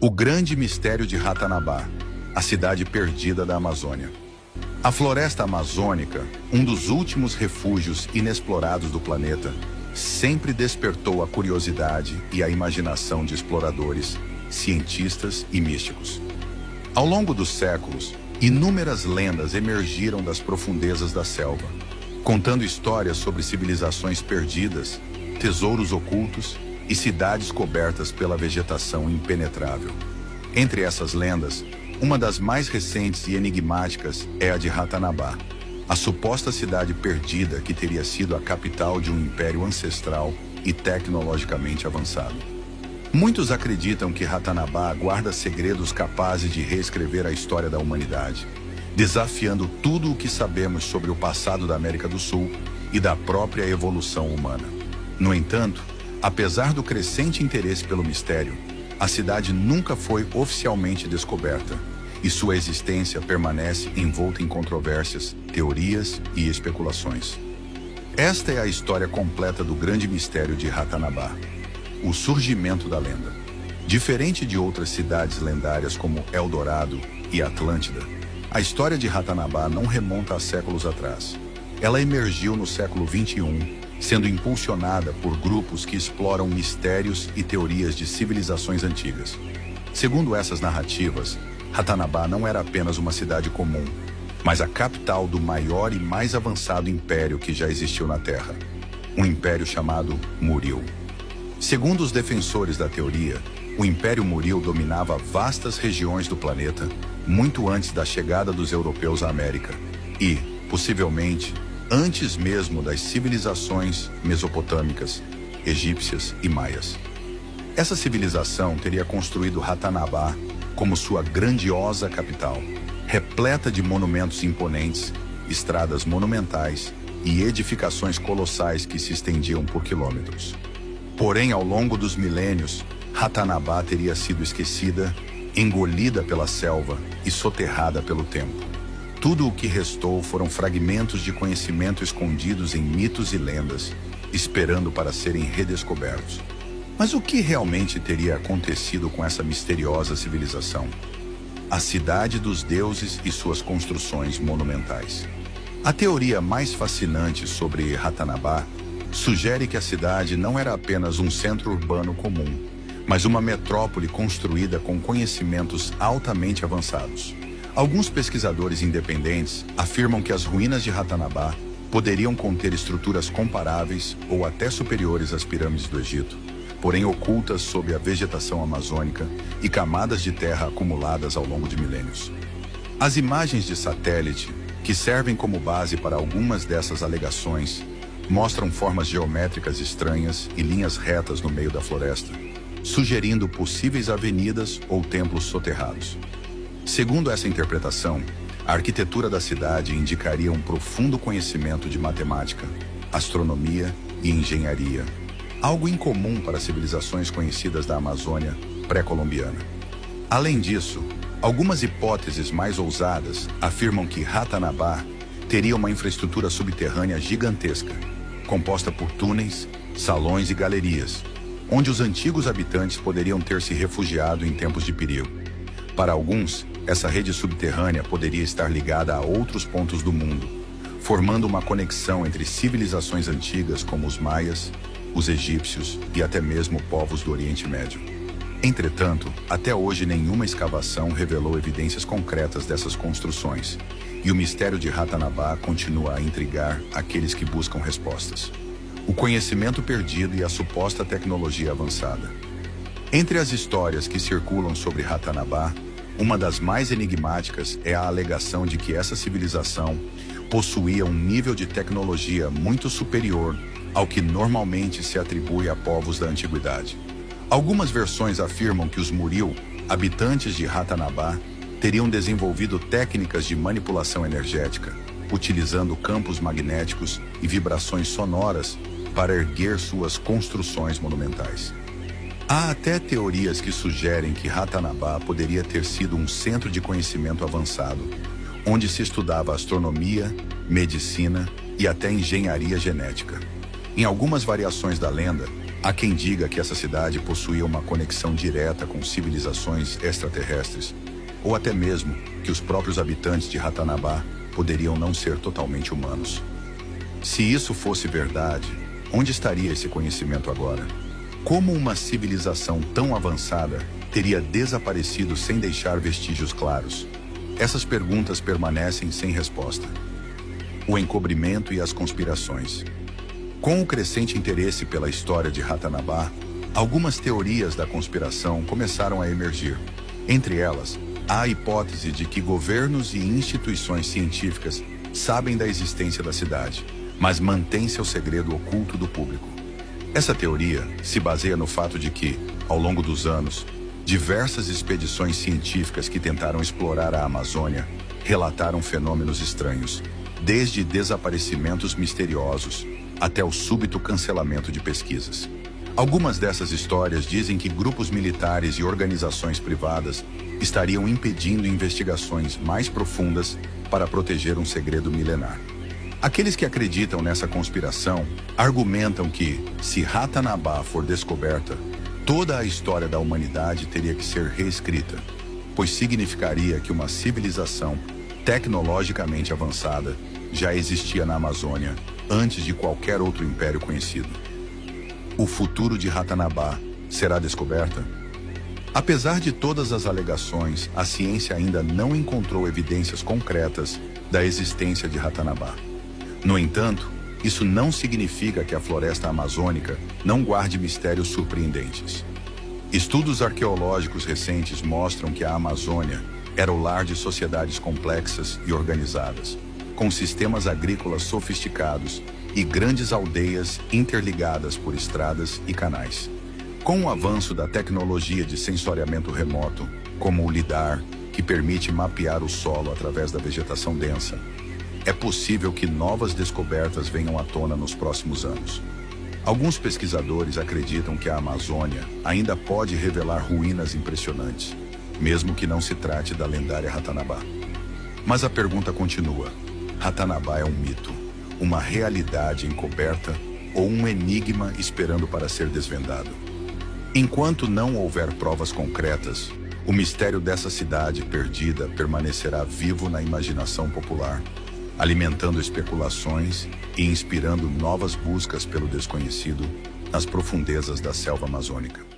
O grande mistério de Ratanabá, a cidade perdida da Amazônia. A floresta amazônica, um dos últimos refúgios inexplorados do planeta, sempre despertou a curiosidade e a imaginação de exploradores, cientistas e místicos. Ao longo dos séculos, inúmeras lendas emergiram das profundezas da selva, contando histórias sobre civilizações perdidas, tesouros ocultos e cidades cobertas pela vegetação impenetrável. Entre essas lendas, uma das mais recentes e enigmáticas é a de Ratanabá, a suposta cidade perdida que teria sido a capital de um império ancestral e tecnologicamente avançado. Muitos acreditam que Ratanabá guarda segredos capazes de reescrever a história da humanidade, desafiando tudo o que sabemos sobre o passado da América do Sul e da própria evolução humana. No entanto, apesar do crescente interesse pelo mistério, a cidade nunca foi oficialmente descoberta, e sua existência permanece envolta em controvérsias, teorias e especulações. Esta é a história completa do grande mistério de Ratanabá, o surgimento da lenda. Diferente de outras cidades lendárias como Eldorado e Atlântida, a história de Ratanabá não remonta a séculos atrás. Ela emergiu no século XXI, sendo impulsionada por grupos que exploram mistérios e teorias de civilizações antigas. Segundo essas narrativas, Ratanabá não era apenas uma cidade comum, mas a capital do maior e mais avançado império que já existiu na Terra, um império chamado Muril. Segundo os defensores da teoria, o Império Muril dominava vastas regiões do planeta muito antes da chegada dos europeus à América e, possivelmente, antes mesmo das civilizações mesopotâmicas, egípcias e maias. Essa civilização teria construído Ratanabá como sua grandiosa capital, repleta de monumentos imponentes, estradas monumentais e edificações colossais que se estendiam por quilômetros. Porém, ao longo dos milênios, Ratanabá teria sido esquecida, engolida pela selva e soterrada pelo tempo. Tudo o que restou foram fragmentos de conhecimento escondidos em mitos e lendas, esperando para serem redescobertos. Mas o que realmente teria acontecido com essa misteriosa civilização? A cidade dos deuses e suas construções monumentais. A teoria mais fascinante sobre Ratanabá sugere que a cidade não era apenas um centro urbano comum, mas uma metrópole construída com conhecimentos altamente avançados. Alguns pesquisadores independentes afirmam que as ruínas de Ratanabá poderiam conter estruturas comparáveis ou até superiores às pirâmides do Egito, porém ocultas sob a vegetação amazônica e camadas de terra acumuladas ao longo de milênios. As imagens de satélite, que servem como base para algumas dessas alegações, mostram formas geométricas estranhas e linhas retas no meio da floresta, sugerindo possíveis avenidas ou templos soterrados. Segundo essa interpretação, a arquitetura da cidade indicaria um profundo conhecimento de matemática, astronomia e engenharia, algo incomum para civilizações conhecidas da Amazônia pré-colombiana. Além disso, algumas hipóteses mais ousadas afirmam que Ratanabá teria uma infraestrutura subterrânea gigantesca, composta por túneis, salões e galerias, onde os antigos habitantes poderiam ter se refugiado em tempos de perigo. Para alguns, essa rede subterrânea poderia estar ligada a outros pontos do mundo, formando uma conexão entre civilizações antigas como os maias, os egípcios e até mesmo povos do Oriente Médio. Entretanto, até hoje nenhuma escavação revelou evidências concretas dessas construções, e o mistério de Ratanabá continua a intrigar aqueles que buscam respostas. O conhecimento perdido e a suposta tecnologia avançada. Entre as histórias que circulam sobre Ratanabá, uma das mais enigmáticas é a alegação de que essa civilização possuía um nível de tecnologia muito superior ao que normalmente se atribui a povos da antiguidade. Algumas versões afirmam que os Muril, habitantes de Ratanabá, teriam desenvolvido técnicas de manipulação energética, utilizando campos magnéticos e vibrações sonoras para erguer suas construções monumentais. Há até teorias que sugerem que Ratanabá poderia ter sido um centro de conhecimento avançado, onde se estudava astronomia, medicina e até engenharia genética. Em algumas variações da lenda, Há quem diga que essa cidade possuía uma conexão direta com civilizações extraterrestres, ou até mesmo que os próprios habitantes de Ratanabá poderiam não ser totalmente humanos. Se isso fosse verdade, onde estaria esse conhecimento agora? Como uma civilização tão avançada teria desaparecido sem deixar vestígios claros? Essas perguntas permanecem sem resposta. O encobrimento e as conspirações. Com o crescente interesse pela história de Ratanabá, algumas teorias da conspiração começaram a emergir. Entre elas, há a hipótese de que governos e instituições científicas sabem da existência da cidade, mas mantêm seu segredo oculto do público. Essa teoria se baseia no fato de que, ao longo dos anos, diversas expedições científicas que tentaram explorar a Amazônia relataram fenômenos estranhos, desde desaparecimentos misteriosos até o súbito cancelamento de pesquisas. Algumas dessas histórias dizem que grupos militares e organizações privadas estariam impedindo investigações mais profundas para proteger um segredo milenar. Aqueles que acreditam nessa conspiração argumentam que, se Ratanabá for descoberta, toda a história da humanidade teria que ser reescrita, pois significaria que uma civilização tecnologicamente avançada já existia na Amazônia antes de qualquer outro império conhecido. O futuro de Ratanabá será descoberta? Apesar de todas as alegações, a ciência ainda não encontrou evidências concretas da existência de Ratanabá. No entanto, isso não significa que a floresta amazônica não guarde mistérios surpreendentes. Estudos arqueológicos recentes mostram que a Amazônia era o lar de sociedades complexas e organizadas, com sistemas agrícolas sofisticados e grandes aldeias interligadas por estradas e canais. Com o avanço da tecnologia de sensoriamento remoto, como o LIDAR, que permite mapear o solo através da vegetação densa, é possível que novas descobertas venham à tona nos próximos anos. Alguns pesquisadores acreditam que a Amazônia ainda pode revelar ruínas impressionantes, mesmo que não se trate da lendária Ratanabá. Mas a pergunta continua: Ratanabá é um mito, uma realidade encoberta ou um enigma esperando para ser desvendado? Enquanto não houver provas concretas, o mistério dessa cidade perdida permanecerá vivo na imaginação popular, alimentando especulações e inspirando novas buscas pelo desconhecido nas profundezas da selva amazônica.